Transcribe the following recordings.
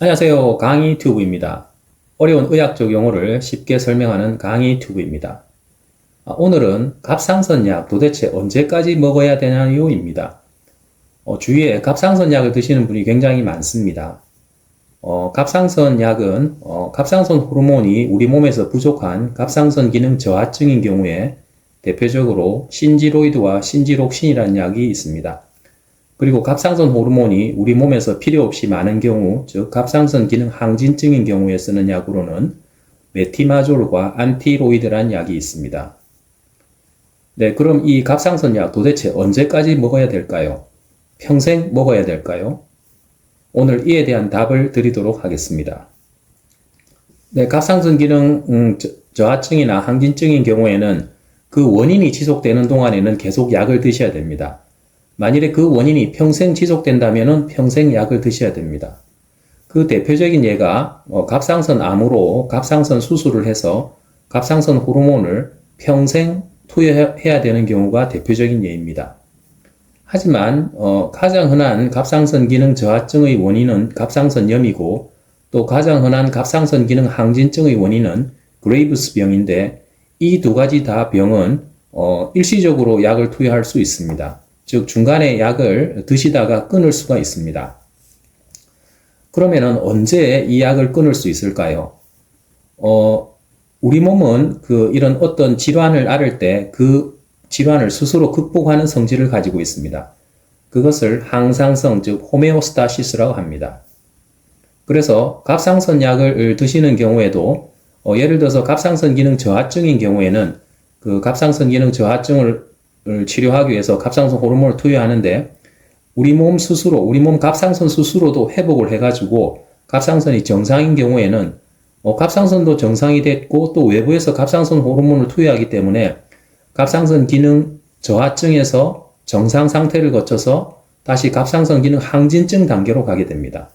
안녕하세요. 강의 튜브입니다. 어려운 의학적 용어를 쉽게 설명하는 강의 튜브입니다. 오늘은 갑상선약 도대체 언제까지 먹어야 되나요? 입니다. 주위에 갑상선약을 드시는 분이 굉장히 많습니다. 갑상선약은 갑상선 호르몬이 우리 몸에서 부족한 갑상선 기능 저하증인 경우에 대표적으로 신지로이드와 신지록신이라는 약이 있습니다. 그리고 갑상선 호르몬이 우리 몸에서 필요 없이 많은 경우, 즉 갑상선 기능 항진증인 경우에 쓰는 약으로는 메티마졸과 안티로이드라는 약이 있습니다. 네, 그럼 이 갑상선 약 도대체 언제까지 먹어야 될까요? 평생 먹어야 될까요? 오늘 이에 대한 답을 드리도록 하겠습니다. 네, 갑상선 기능 저하증이나 항진증인 경우에는 그 원인이 지속되는 동안에는 계속 약을 드셔야 됩니다. 만일에 그 원인이 평생 지속된다면 평생 약을 드셔야 됩니다. 그 대표적인 예가 갑상선 암으로 갑상선 수술을 해서 갑상선 호르몬을 평생 투여해야 되는 경우가 대표적인 예입니다. 하지만 가장 흔한 갑상선 기능 저하증의 원인은 갑상선염이고 또 가장 흔한 갑상선 기능 항진증의 원인은 그레이브스 병인데 이 두 가지 다 병은 일시적으로 약을 투여할 수 있습니다. 즉 중간에 약을 드시다가 끊을 수가 있습니다. 그러면은 언제 이 약을 끊을 수 있을까요? 우리 몸은 이런 어떤 질환을 앓을 때 그 질환을 스스로 극복하는 성질을 가지고 있습니다. 그것을 항상성, 즉 호메오스타시스라고 합니다. 그래서 갑상선약을 드시는 경우에도 예를 들어서 갑상선 기능 저하증인 경우에는 그 갑상선 기능 저하증을 치료하기 위해서 갑상선 호르몬을 투여하는데 우리 몸 갑상선 스스로도 회복을 해가지고 갑상선이 정상인 경우에는 갑상선도 정상이 됐고 또 외부에서 갑상선 호르몬을 투여하기 때문에 갑상선 기능 저하증에서 정상 상태를 거쳐서 다시 갑상선 기능 항진증 단계로 가게 됩니다.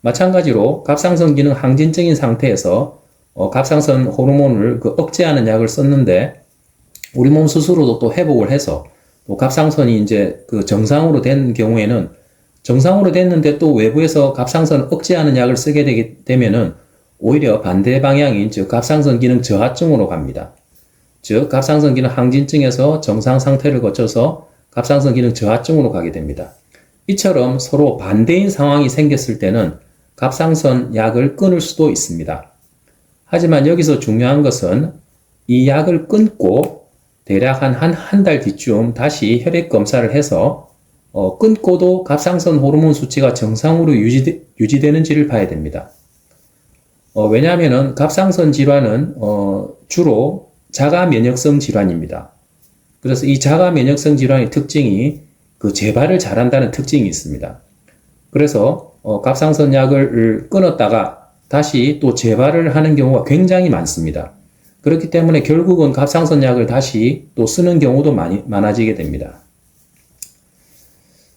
마찬가지로 갑상선 기능 항진증인 상태에서 갑상선 호르몬을 억제하는 약을 썼는데 우리 몸 스스로도 또 회복을 해서 또 갑상선이 이제 정상으로 된 경우에는 정상으로 됐는데 또 외부에서 갑상선을 억제하는 약을 쓰게 되면은 오히려 반대 방향인 즉 갑상선 기능 저하증으로 갑니다. 즉 갑상선 기능 항진증에서 정상 상태를 거쳐서 갑상선 기능 저하증으로 가게 됩니다. 이처럼 서로 반대인 상황이 생겼을 때는 갑상선 약을 끊을 수도 있습니다. 하지만 여기서 중요한 것은 이 약을 끊고 대략 한 달 뒤쯤 다시 혈액 검사를 해서 끊고도 갑상선 호르몬 수치가 정상으로 유지되는지를 봐야 됩니다. 왜냐하면 갑상선 질환은 주로 자가 면역성 질환입니다. 그래서 이 자가 면역성 질환의 특징이 재발을 잘한다는 특징이 있습니다. 그래서 갑상선 약을 끊었다가 다시 또 재발을 하는 경우가 굉장히 많습니다. 그렇기 때문에 결국은 갑상선 약을 다시 또 쓰는 경우도 많아지게 됩니다.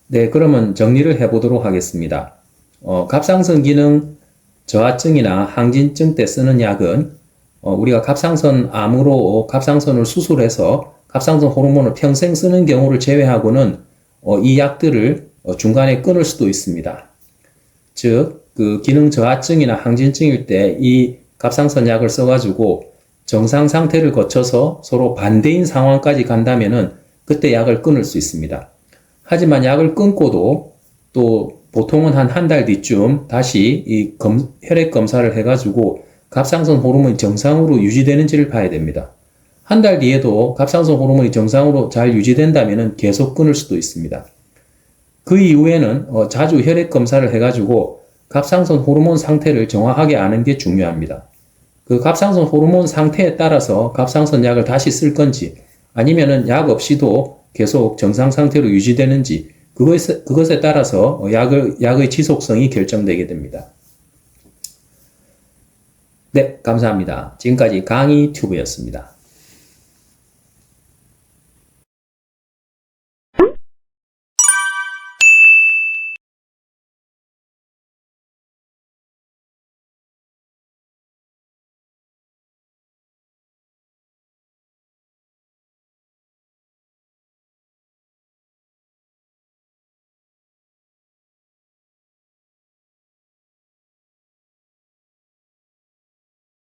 네, 그러면 정리를 해보도록 하겠습니다. 갑상선 기능 저하증이나 항진증 때 쓰는 약은 우리가 갑상선 암으로 갑상선을 수술해서 갑상선 호르몬을 평생 쓰는 경우를 제외하고는 이 약들을 중간에 끊을 수도 있습니다. 즉, 기능 저하증이나 항진증일 때 이 갑상선 약을 써가지고 정상 상태를 거쳐서 서로 반대인 상황까지 간다면은 그때 약을 끊을 수 있습니다. 하지만 약을 끊고도 또 보통은 한 달 뒤쯤 다시 혈액 검사를 해가지고 갑상선 호르몬이 정상으로 유지되는지를 봐야 됩니다. 한 달 뒤에도 갑상선 호르몬이 정상으로 잘 유지된다면은 계속 끊을 수도 있습니다. 그 이후에는 자주 혈액 검사를 해가지고 갑상선 호르몬 상태를 정확하게 아는 게 중요합니다. 갑상선 호르몬 상태에 따라서 갑상선 약을 다시 쓸 건지 아니면은 약 없이도 계속 정상 상태로 유지되는지 그것에 따라서 약의 지속성이 결정되게 됩니다. 네, 감사합니다. 지금까지 강의 튜브였습니다.